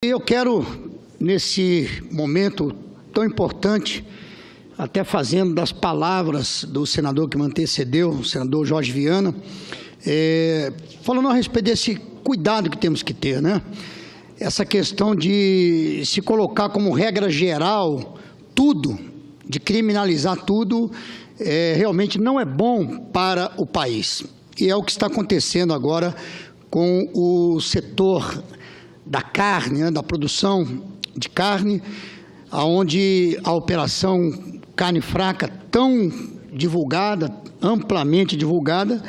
Eu quero, nesse momento tão importante, até fazendo das palavras do senador que me antecedeu, o senador Jorge Viana, falando a respeito desse cuidado que temos que ter, né? Essa questão de se colocar como regra geral tudo, de criminalizar tudo, realmente não é bom para o país. E é o que está acontecendo agora com o setor da carne, né, da produção de carne, onde a operação carne fraca, tão divulgada, amplamente divulgada,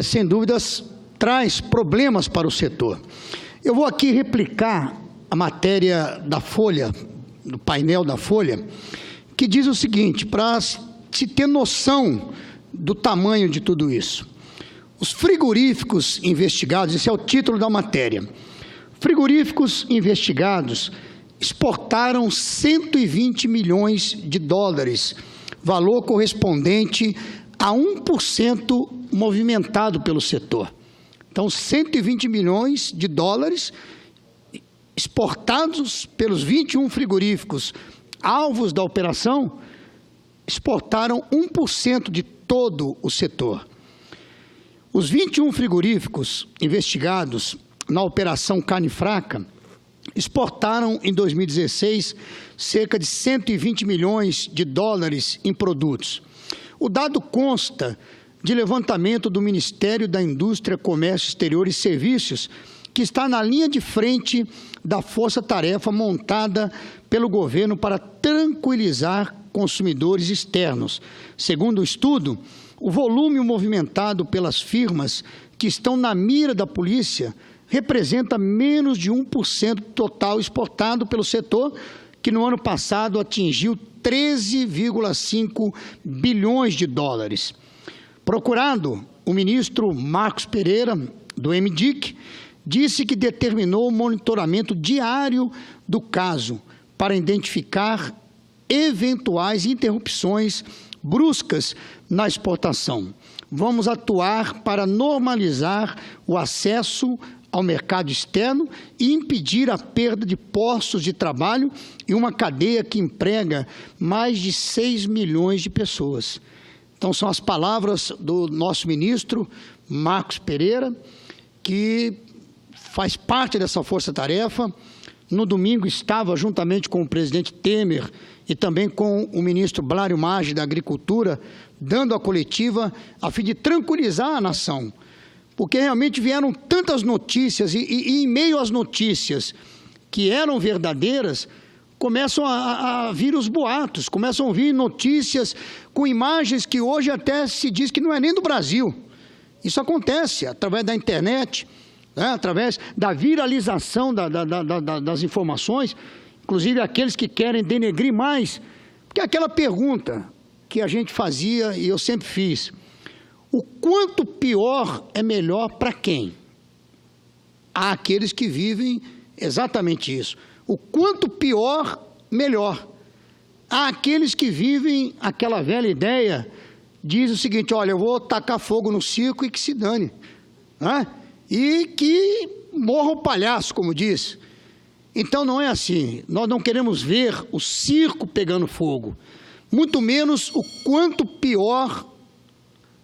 sem dúvidas traz problemas para o setor. Eu vou aqui replicar a matéria da Folha, do painel da Folha, que diz o seguinte, para se ter noção do tamanho de tudo isso. Os frigoríficos investigados, esse é o título da matéria, frigoríficos investigados exportaram 120 milhões de dólares, valor correspondente a 1% movimentado pelo setor. Então, 120 milhões de dólares exportados pelos 21 frigoríficos alvos da operação, exportaram 1% de todo o setor. Os 21 frigoríficos investigados na operação carne fraca exportaram em 2016 cerca de 120 milhões de dólares em produtos. O dado consta de levantamento do Ministério da Indústria, Comércio Exterior e Serviços, que está na linha de frente da força-tarefa montada pelo governo para tranquilizar consumidores externos. Segundo o estudo, o volume movimentado pelas firmas que estão na mira da polícia representa menos de 1% total exportado pelo setor, que no ano passado atingiu 13,5 bilhões de dólares. Procurado, o ministro Marcos Pereira, do MDIC, disse que determinou o monitoramento diário do caso para identificar eventuais interrupções bruscas na exportação. Vamos atuar para normalizar o acesso ao mercado externo e impedir a perda de postos de trabalho e uma cadeia que emprega mais de 6 milhões de pessoas. Então, são as palavras do nosso ministro, Marcos Pereira, que faz parte dessa força-tarefa. No domingo estava, juntamente com o presidente Temer e também com o ministro Blário Maggi, da Agricultura, dando a coletiva a fim de tranquilizar a nação. Porque realmente vieram tantas notícias e em meio às notícias que eram verdadeiras, começam a vir os boatos, começam a vir notícias com imagens que hoje até se diz que não é nem do Brasil. Isso acontece através da internet, né, através da viralização das informações, inclusive aqueles que querem denegrir mais. Porque é aquela pergunta que a gente fazia e eu sempre fiz: o quanto pior é melhor para quem? Há aqueles que vivem exatamente isso. O quanto pior, melhor. Há aqueles que vivem aquela velha ideia, diz o seguinte: olha, eu vou tacar fogo no circo e que se dane, né? E que morra o palhaço, como diz. Então não é assim. Nós não queremos ver o circo pegando fogo, muito menos o quanto pior,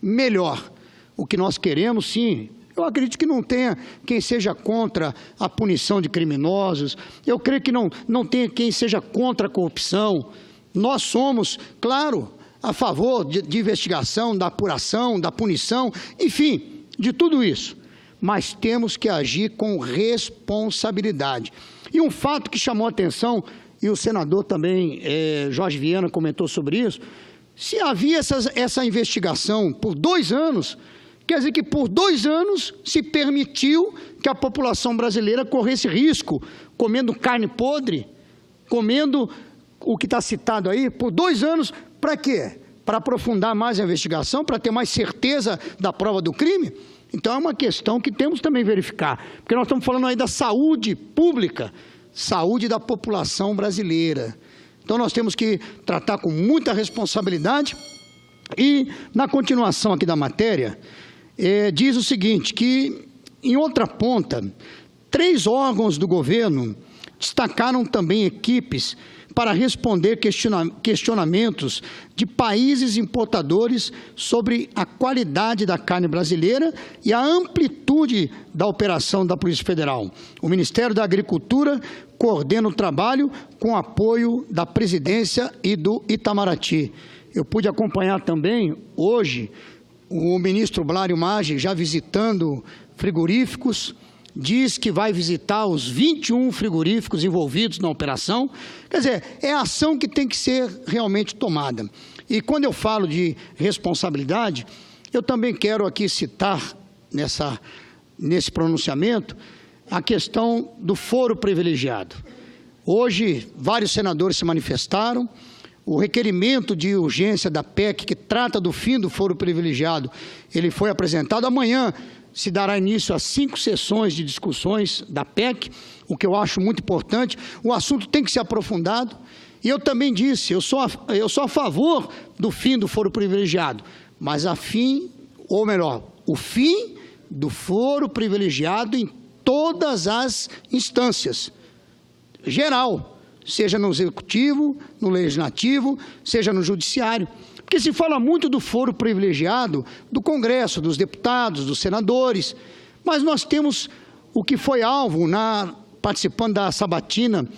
melhor. O que nós queremos, sim, eu acredito que não tenha quem seja contra a punição de criminosos, eu creio que não tenha quem seja contra a corrupção. Nós somos, claro, a favor de investigação, da apuração, da punição, enfim, de tudo isso. Mas temos que agir com responsabilidade. E um fato que chamou a atenção, e o senador também, Jorge Viana, comentou sobre isso: se havia essa investigação por 2 anos, quer dizer que por 2 anos se permitiu que a população brasileira corresse risco, comendo carne podre, comendo o que está citado aí, por 2 anos, para quê? Para aprofundar mais a investigação, para ter mais certeza da prova do crime? Então é uma questão que temos também verificar, porque nós estamos falando aí da saúde pública, saúde da população brasileira. Então nós temos que tratar com muita responsabilidade. E na continuação aqui da matéria, diz o seguinte, que em outra ponta, 3 órgãos do governo destacaram também equipes para responder questionamentos de países importadores sobre a qualidade da carne brasileira e a amplitude da operação da Polícia Federal. O Ministério da Agricultura coordena o trabalho com apoio da Presidência e do Itamaraty. Eu pude acompanhar também, hoje, o ministro Blário Maggi já visitando frigoríficos, diz que vai visitar os 21 frigoríficos envolvidos na operação. Quer dizer, é a ação que tem que ser realmente tomada. E quando eu falo de responsabilidade, eu também quero aqui citar nesse pronunciamento a questão do foro privilegiado. Hoje, vários senadores se manifestaram. O requerimento de urgência da PEC, que trata do fim do foro privilegiado, ele foi apresentado. Amanhã se dará início a 5 sessões de discussões da PEC, o que eu acho muito importante. O assunto tem que ser aprofundado. E eu também disse, eu sou a favor do fim do foro privilegiado, mas o fim do foro privilegiado em todas as instâncias, geral, seja no executivo, no legislativo, seja no judiciário. Porque se fala muito do foro privilegiado do Congresso, dos deputados, dos senadores, mas nós temos o que foi alvo, participando da sabatina,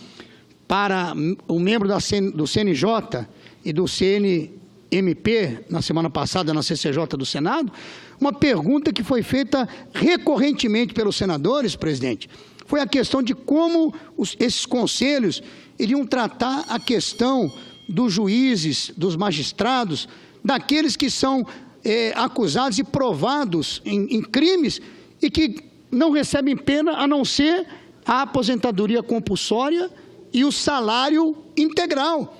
para o membro do CNJ e do CNMP, na semana passada, na CCJ do Senado, uma pergunta que foi feita recorrentemente pelos senadores, presidente, foi a questão de como esses conselhos iriam tratar a questão dos juízes, dos magistrados, daqueles que são acusados e provados em crimes e que não recebem pena a não ser a aposentadoria compulsória e o salário integral.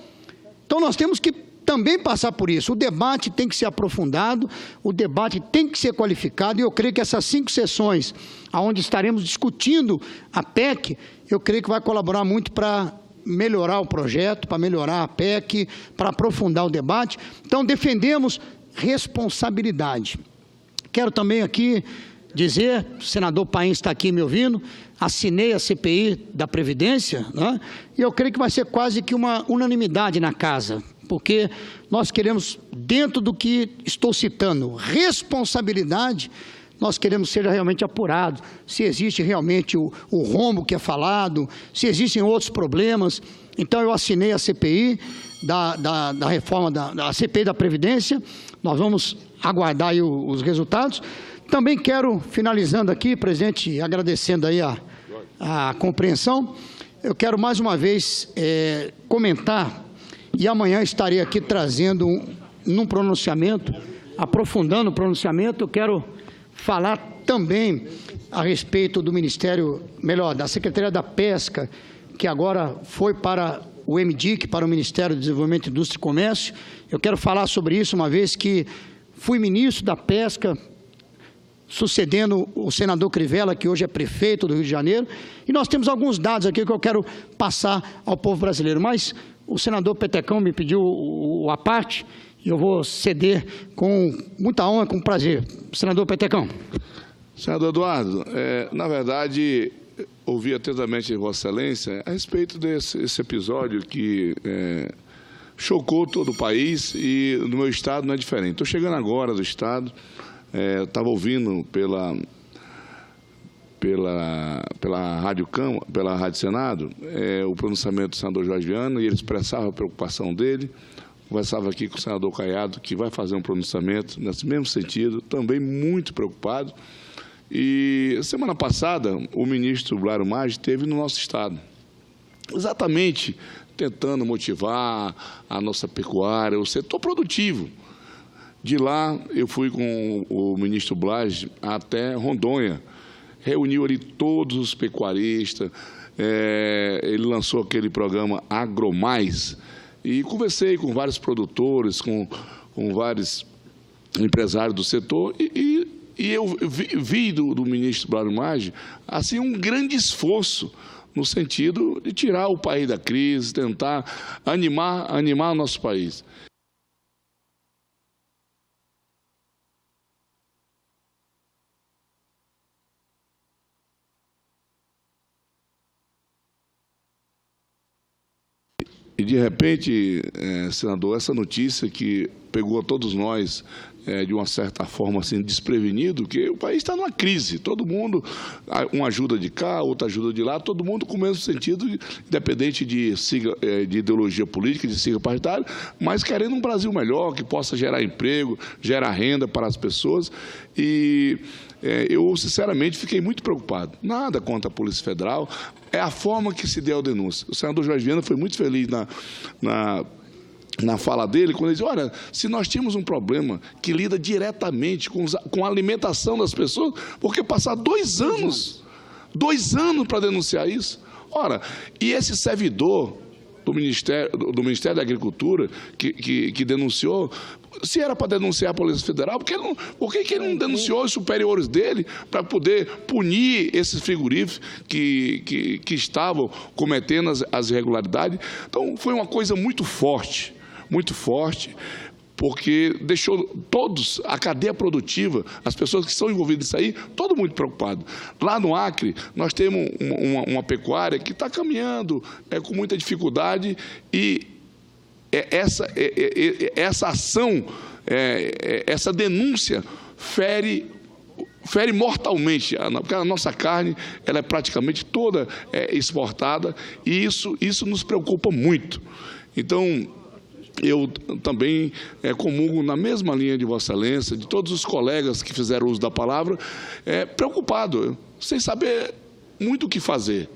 Então, nós temos que também passar por isso. O debate tem que ser aprofundado, o debate tem que ser qualificado, e eu creio que essas 5 sessões, onde estaremos discutindo a PEC, eu creio que vai colaborar muito para melhorar o projeto, para melhorar a PEC, para aprofundar o debate. Então, defendemos responsabilidade. Quero também aqui dizer, o senador Paim está aqui me ouvindo, assinei a CPI da Previdência, né? E eu creio que vai ser quase que uma unanimidade na casa, porque nós queremos, dentro do que estou citando, responsabilidade, nós queremos ser realmente apurados, se existe realmente o rombo que é falado, se existem outros problemas. Então, eu assinei a CPI da reforma, da CPI da Previdência, nós vamos aguardar aí os resultados. Também quero, finalizando aqui, presidente, agradecendo aí a compreensão, eu quero mais uma vez comentar, e amanhã estarei aqui trazendo num pronunciamento, aprofundando o pronunciamento, eu quero falar também a respeito do Ministério, da Secretaria da Pesca, que agora foi para o MDIC, para o Ministério do Desenvolvimento, Indústria e Comércio. Eu quero falar sobre isso, uma vez que fui ministro da Pesca, sucedendo o senador Crivella, que hoje é prefeito do Rio de Janeiro, e nós temos alguns dados aqui que eu quero passar ao povo brasileiro, mas o senador Petecão me pediu a parte, e eu vou ceder com muita honra, com prazer. Senador Petecão. Senador Eduardo, na verdade, ouvi atentamente Vossa Excelência a respeito desse episódio que chocou todo o país, e no meu estado não é diferente. Estou chegando agora do estado, estava ouvindo pela Rádio Senado o pronunciamento do senador Jorge Viana, e ele expressava a preocupação dele. Conversava aqui com o senador Caiado, que vai fazer um pronunciamento nesse mesmo sentido, também muito preocupado. E semana passada, o ministro Blário Maggi esteve no nosso estado, exatamente tentando motivar a nossa pecuária, o setor produtivo. De lá, eu fui com o ministro Blário até Rondônia, reuniu ali todos os pecuaristas, ele lançou aquele programa AgroMais, e conversei com vários produtores, com vários empresários do setor, e eu vi do ministro Blário Maggi assim, um grande esforço no sentido de tirar o país da crise, tentar animar o nosso país. E, de repente, senador, essa notícia que pegou a todos nós, de uma certa forma, assim, desprevenido, que o país está numa crise. Todo mundo, uma ajuda de cá, outra ajuda de lá, todo mundo com o mesmo sentido, independente de ideologia política, de sigla partidária, mas querendo um Brasil melhor, que possa gerar emprego, gerar renda para as pessoas. E eu, sinceramente, fiquei muito preocupado. Nada contra a Polícia Federal, é a forma que se deu a denúncia. O senador Jorge Viana foi muito feliz na fala dele, quando ele diz, olha, se nós tínhamos um problema que lida diretamente com a alimentação das pessoas, por que passar 2 anos para denunciar isso? Ora, e esse servidor do Ministério da Agricultura que denunciou, se era para denunciar a Polícia Federal, por que ele não denunciou os superiores dele para poder punir esses frigoríficos que estavam cometendo as irregularidades? Então, foi uma coisa muito forte, porque deixou todos, a cadeia produtiva, as pessoas que estão envolvidas nisso aí, todo muito preocupado. Lá no Acre, nós temos uma pecuária que está caminhando com muita dificuldade e essa ação, essa denúncia fere mortalmente, porque a nossa carne ela é praticamente toda exportada e isso nos preocupa muito. Então, eu também comungo na mesma linha de Vossa Excelência, de todos os colegas que fizeram uso da palavra, preocupado, sem saber muito o que fazer.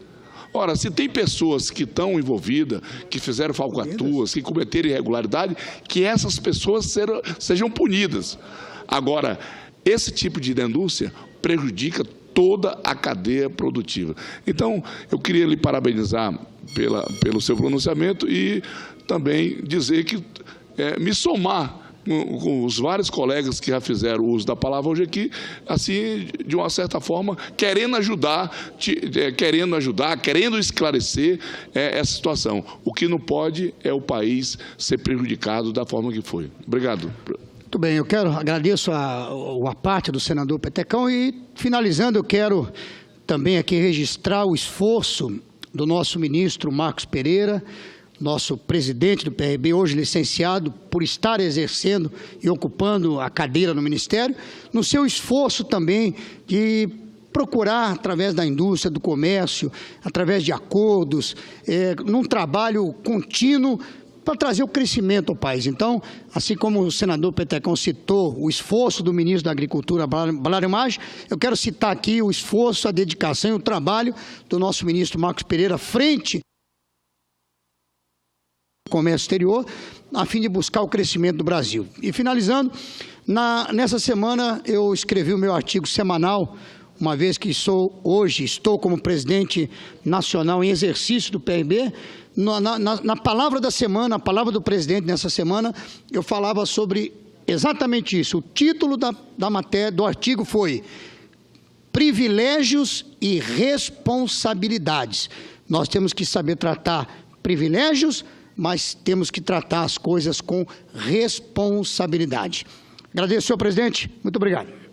Ora, se tem pessoas que estão envolvidas, que fizeram falcatruas, que cometeram irregularidade, que essas pessoas sejam punidas. Agora, esse tipo de denúncia prejudica toda a cadeia produtiva. Então, eu queria lhe parabenizar pelo seu pronunciamento e também dizer que me somar com os vários colegas que já fizeram uso da palavra hoje aqui, assim, de uma certa forma, querendo ajudar, querendo esclarecer essa situação. O que não pode é o país ser prejudicado da forma que foi. Obrigado. Muito bem, agradeço a parte do senador Petecão e, finalizando, eu quero também aqui registrar o esforço do nosso ministro Marcos Pereira, nosso presidente do PRB, hoje licenciado, por estar exercendo e ocupando a cadeira no Ministério, no seu esforço também de procurar, através da indústria, do comércio, através de acordos, num trabalho contínuo, para trazer o crescimento ao país. Então, assim como o senador Petecão citou o esforço do ministro da Agricultura, Blário Maggi, eu quero citar aqui o esforço, a dedicação e o trabalho do nosso ministro Marcos Pereira frente ao comércio exterior, a fim de buscar o crescimento do Brasil. E finalizando, nessa semana eu escrevi o meu artigo semanal, uma vez que hoje estou como presidente nacional em exercício do PRB, na palavra da semana, a palavra do presidente nessa semana, eu falava sobre exatamente isso. O título da matéria, do artigo foi Privilégios e Responsabilidades. Nós temos que saber tratar privilégios, mas temos que tratar as coisas com responsabilidade. Agradeço, senhor presidente. Muito obrigado.